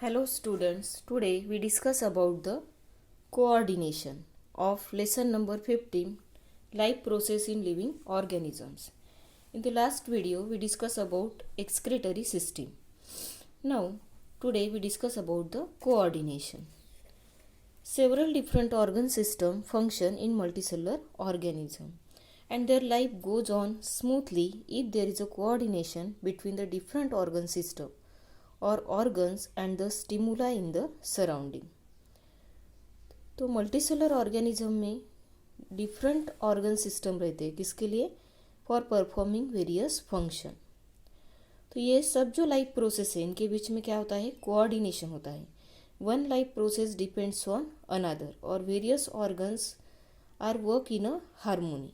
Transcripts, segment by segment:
Hello students, today we discuss about the coordination of lesson number 15, life process in living organisms. In the last video we discussed about excretory system. Now today we discuss about the coordination. Several different organ systems function in multicellular organism and their life goes on smoothly if there is a coordination between the different organ system और organs and the stimula in the surrounding. तो multicellular organism में different organ system रहते हैं किसके लिए? For performing various function. तो ये सब जो लाइफ प्रोसेस है इनके बीच में क्या होता है? कोऑर्डिनेशन होता है. One life process depends on another और various organs are work in a harmony.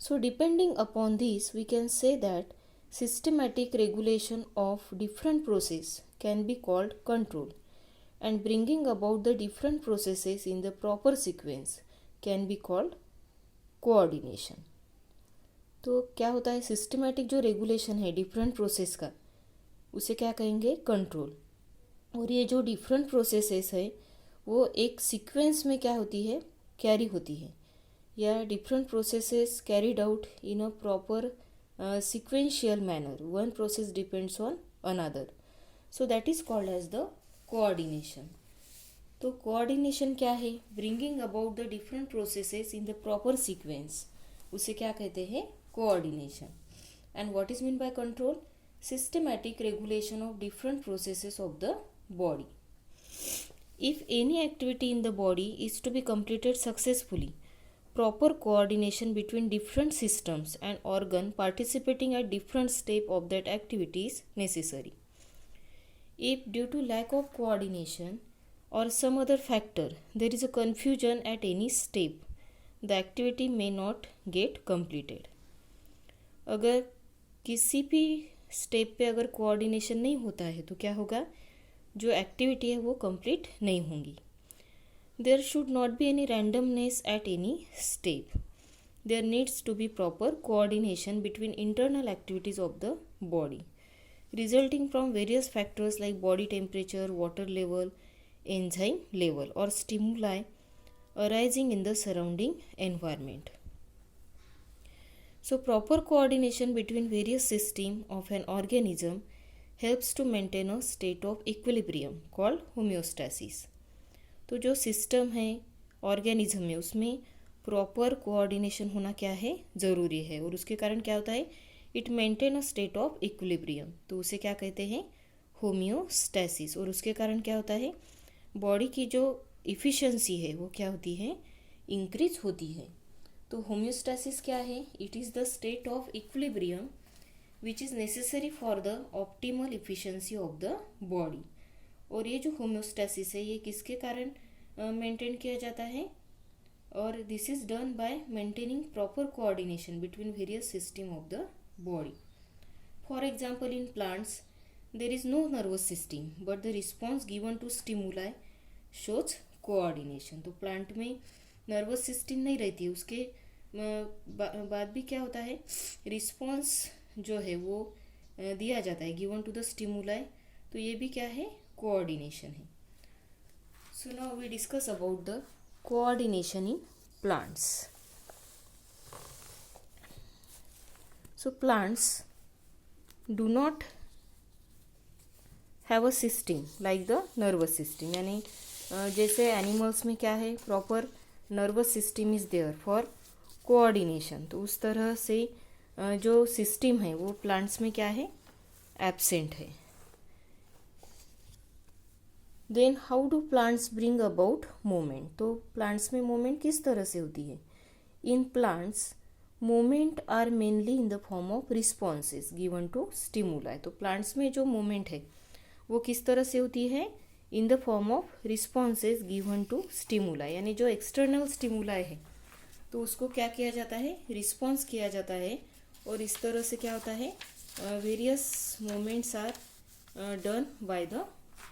So depending upon this we can say that systematic regulation of different process can be called control and bringing about the different processes in the proper sequence can be called coordination. तो क्या होता है? Systematic जो regulation है different process का उसे क्या कहेंगे? कंट्रोल. और ये जो डिफरेंट प्रोसेसेस है वो एक सीक्वेंस में क्या होती है? कैरी होती है या different processes carried out in a proper sequential manner. One process depends on another. So that is called as the coordination. तो coordination क्या है? Bringing about the different processes in the proper sequence. उसे क्या कहते हैं? Coordination. And what is meant by control? Systematic regulation of different processes of the body. If any activity in the body is to be completed successfully, proper coordination between different systems and organ participating at different step of that activity is necessary. If due to lack of coordination or some other factor there is a confusion at any step, the activity may not get completed. अगर किसी भी step पे अगर coordination नहीं होता है तो क्या होगा? जो एक्टिविटी है वो कंप्लीट नहीं होंगी. There should not be any randomness at any step. There needs to be proper coordination between internal activities of the body, resulting from various factors like body temperature, water level, enzyme level, or stimuli arising in the surrounding environment. So, proper coordination between various systems of an organism helps to maintain a state of equilibrium called homeostasis. तो जो system है organism में उसमें proper coordination होना क्या है? ज़रूरी है. और उसके कारण क्या होता है? It maintain a state of equilibrium. तो उसे क्या कहते हैं? होम्योस्टैसिस. और उसके कारण क्या होता है? बॉडी की जो इफ़िशेंसी है वो क्या होती है? इंक्रीज होती है. तो होम्योस्टैसिस क्या है? It is the state of equilibrium which is necessary for the optimal efficiency of the body. और ये जो होम्योस्टैसिस है ये किसके कारण मेंटेन किया जाता है? और this is done by maintaining proper coordination between various system of the body. For example in plants there is no nervous system but the response given to stimuli shows coordination. तो plant में nervous system नहीं रहती, उसके बाद भी क्या होता है? रिस्पॉन्स जो है वो दिया जाता है गिवन टू द स्टिमुलाई. तो ये भी क्या है? कोऑर्डिनेशन है. So now we discuss about the coordination in plants. So plants do not have a system like the nervous system. यानी जैसे एनिमल्स में क्या है? Proper nervous system is there for coordination. तो उस तरह से जो सिस्टम है वो प्लांट्स में क्या है? एब्सेंट है. Then how do plants bring about movement. तो प्लांट्स में मूवमेंट किस तरह से होती है? In plants movement are mainly in the form of responses given to stimuli. तो प्लांट्स में जो मूवमेंट है वो किस तरह से होती है? In the form of responses given to stimuli. यानी जो एक्सटर्नल स्टिमुलाई है तो उसको क्या किया जाता है? रिस्पॉन्स किया जाता है. और इस तरह से क्या होता है? Various movements are done by the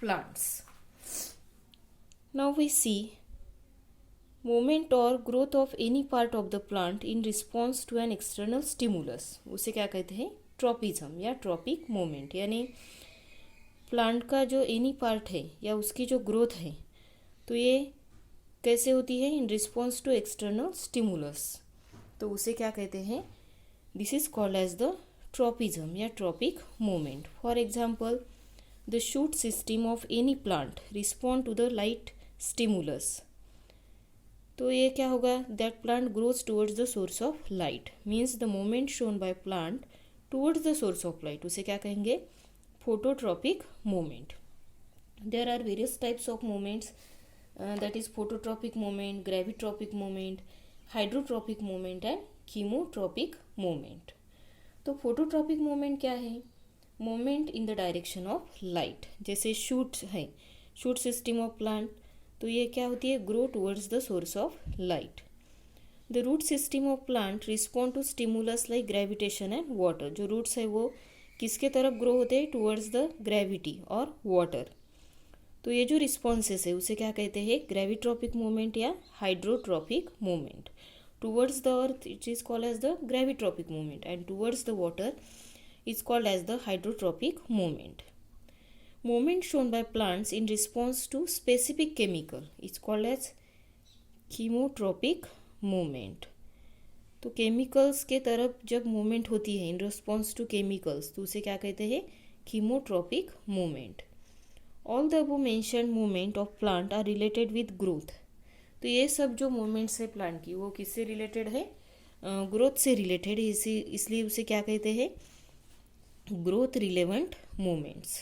plants. Now we see movement or growth of any part of the plant in response to an external stimulus. उसे क्या कहते हैं? ट्रॉपिज्म या ट्रॉपिक मूवमेंट. यानी प्लांट का जो एनी पार्ट है या उसकी जो ग्रोथ है तो ये कैसे होती है, in response to external stimulus. तो उसे क्या कहते हैं, this is called as the tropism या tropic movement. For example, the shoot system of any plant respond to the light stimulus. तो ये क्या होगा, that plant grows towards the source of light, means the movement shown by plant towards the source of light, उसे क्या कहेंगे, phototropic movement. There are various types of movements, that is phototropic movement, gravitropic movement, hydrotropic movement and chemotropic movement। तो phototropic movement क्या है, movement in the direction of light. जैसे shoot है, shoot system of plant, तो ये क्या होती है, grow towards the source of light. The root system of plant respond to stimulus like gravitation and water. जो रूट्स है वो किसके तरफ ग्रो होते हैं, टूवर्ड्स द ग्रेविटी और वाटर। तो ये जो रिस्पॉन्सेस है उसे क्या कहते हैं, ग्रेविट्रॉपिक मूवमेंट या hydrotropic movement. Towards the earth it is called as the gravitropic movement and towards the water is called as the hydrotropic movement. Movement shown by plants in response to specific chemical is called as chemotropic movement. तो chemicals के तरफ जब movement होती है in response to chemicals तो उसे क्या कहते हैं, chemotropic movement. All the above mentioned movement of plant are related with growth. तो ये सब जो मूवमेंट्स है प्लांट की वो किससे रिलेटेड है, ग्रोथ से रिलेटेड है, इसलिए उसे क्या कहते हैं, growth relevant movements.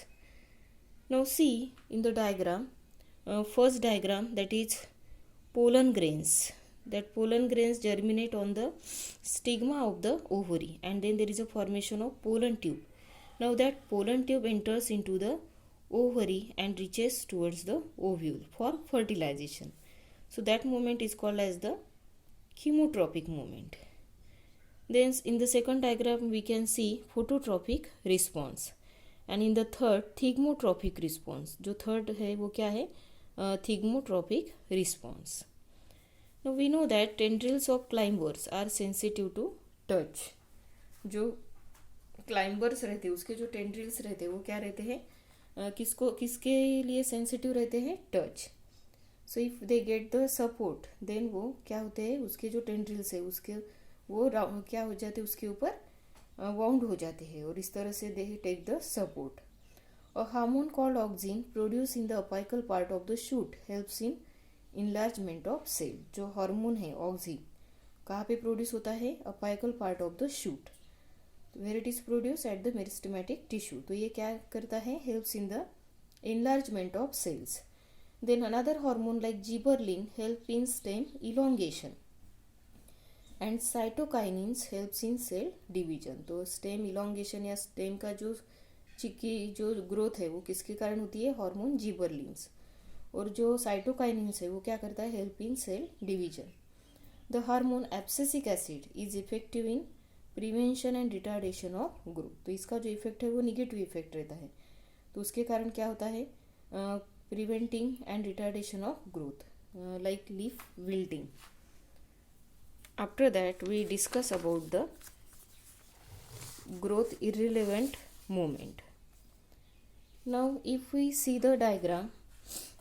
Now see in the diagram, first diagram that is pollen grains, that pollen grains germinate on the stigma of the ovary and then there is a formation of pollen tube. Now that pollen tube enters into the ovary and reaches towards the ovule for fertilization. So that movement is called as the chemotropic movement. Then in the second diagram we can see phototropic response and in the third thigmotropic response. जो third है वो क्या है, thigmotropic response. Now we know that tendrils of climbers are sensitive to touch. जो climbers रहते हैं उसके जो टेंड्रिल्स रहते हैं वो क्या रहते हैं, किसके लिए सेंसिटिव रहते हैं, touch. So if they get the support then वो क्या होते हैं, उसके जो टेंड्रिल्स है उसके वो क्या हो जाते हैं, उसके ऊपर वाउंड हो जाते हैं और इस तरह से they take the support. A hormone called auxin produced in the apical part of the shoot helps in enlargement of cell। जो हार्मोन है ऑक्सिन कहाँ पे प्रोड्यूस होता है, apical part of the shoot, where it is produce at the meristematic tissue. तो ये क्या करता है, helps in the enlargement of cells. Then another hormone like gibberellin help in stem elongation and cytokinins helps in cell division। तो stem elongation या stem का जो चिक्की जो ग्रोथ है वो किसके कारण होती है, हार्मोन जिबरलिन्स। और जो साइटोकाइनिन्स है वो क्या करता है, help in cell division. The hormone abscisic acid is effective in prevention and retardation of growth. तो इसका जो इफेक्ट है वो निगेटिव इफेक्ट रहता है, तो उसके कारण क्या होता है, preventing and retardation of growth like leaf wilting. After that we discuss about the growth irrelevant movement. Now if we see the diagram,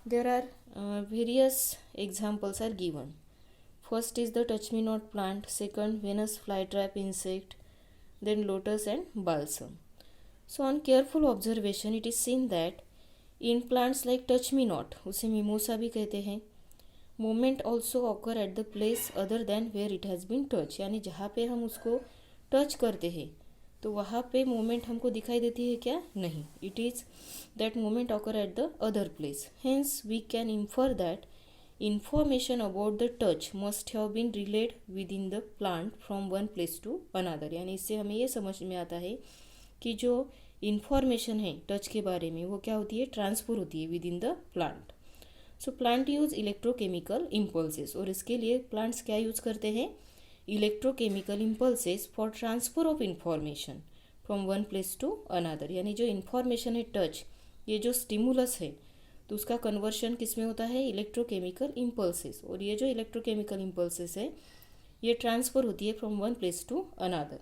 there are various examples are given. First is the touch me not plant, second Venus flytrap insect, then lotus and balsam. So on careful observation it is seen that in plants like touch me not, उसे mimosa भी कहते हैं, movement also occur at the place other than where it has been touched। यानी जहाँ पे हम उसको touch करते हैं तो वहाँ पे मूवमेंट हमको दिखाई देती है क्या, नहीं, it is that movement occur at the other place. Hence we can infer that information about the touch must have been relayed within the plant from one place to another. यानी इससे हमें ये समझ में आता है कि जो इन्फॉर्मेशन है टच के बारे में वो क्या होती है, ट्रांसफर होती है within the plant. So plant use electrochemical impulses, और इसके लिए प्लांट्स क्या यूज करते हैं, electrochemical impulses for transfer of information from one place to another. यानी जो इन्फॉर्मेशन है टच, ये जो स्टिमुलस है तो उसका कन्वर्शन किस में होता है, इलेक्ट्रोकेमिकल इम्पल्सेस। और ये जो इलेक्ट्रोकेमिकल इम्पल्सेस है ये ट्रांसफर होती है from one place to another.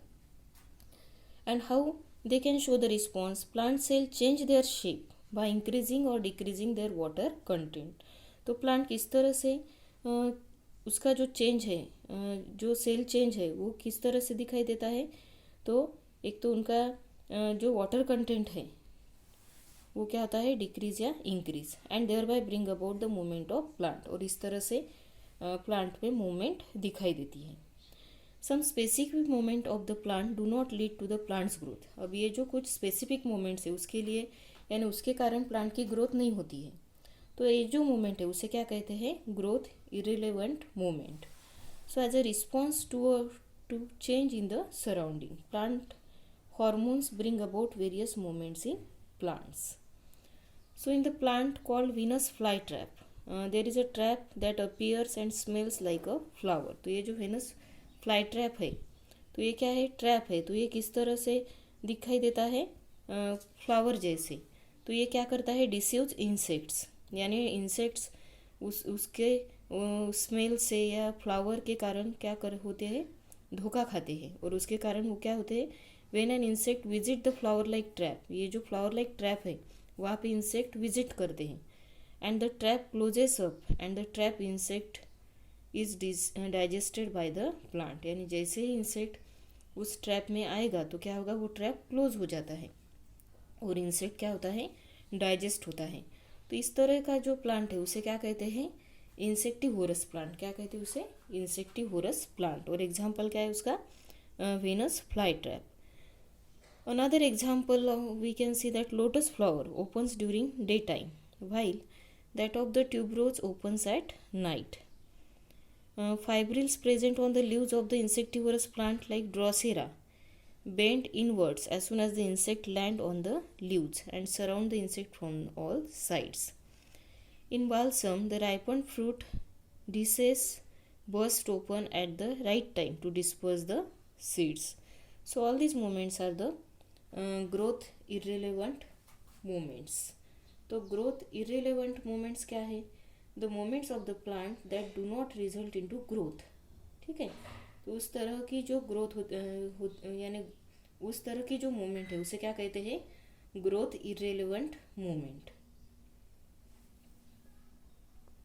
And how they can show the response, plant cell change their shape by increasing और डिक्रीजिंग देयर वाटर कंटेंट। तो प्लांट किस तरह से उसका जो चेंज है, जो सेल चेंज है वो किस तरह से दिखाई देता है। तो एक तो उनका जो वाटर कंटेंट है वो क्या होता है, डिक्रीज या increase, and thereby bring about the movement of plant, और इस तरह से प्लांट में मूवमेंट दिखाई देती है। Some specific movement of the plant do not lead to the plant's growth. अब ये जो कुछ स्पेसिफिक मूवमेंट्स है उसके लिए यानी उसके कारण प्लांट की ग्रोथ नहीं होती है, तो ये जो मूवमेंट है उसे क्या कहते हैं, growth irrelevant movement. So as a response to change in the surrounding, plant hormones bring about various movements in plants. So in the plant called Venus flytrap, there is a trap that appears and smells like a flower. तो ये जो Venus flytrap है, तो ये क्या है, trap है। तो ये किस तरह से दिखाई देता है, फ्लावर जैसे। तो ये क्या करता है, डिसीव्स इंसेक्ट्स, यानी इंसेक्ट्स उसके स्मेल से या फ्लावर के कारण क्या कर होते हैं, धोखा खाते हैं, और उसके कारण वो क्या होते हैं, when an insect visit the flower like trap, ये जो फ्लावर लाइक ट्रैप है वहाँ पे इंसेक्ट विजिट करते हैं, and the trap closes up and the trap insect is digested by the plant, यानी जैसे ही इंसेक्ट उस ट्रैप में आएगा तो क्या होगा, वो ट्रैप क्लोज हो जाता है और इंसेक्ट क्या होता है, डाइजेस्ट होता है। तो इस तरह का जो प्लांट है उसे क्या कहते हैं, इंसेक्टिवोरस प्लांट। क्या कहते हैं उसे, इंसेक्टिवोरस प्लांट। और एग्जाम्पल क्या है उसका, Venus fly trap. Another example we can see that lotus flower opens during daytime while that of the tuberose opens at night. Fibrils present on the leaves of the insectivorous plant like Drosera bend inwards as soon as the insect land on the leaves and surround the insect from all sides. In balsam, the ripened fruit dishes burst open at the right time to disperse the seeds. So all these movements are the growth irrelevant movements. तो growth irrelevant movements क्या है, the movements of the plant that do not result into growth. ठीक है, तो उस तरह की जो ग्रोथ यानी उस तरह की जो मूवमेंट है उसे क्या कहते हैं, ग्रोथ इरेलेवेंट मूवमेंट।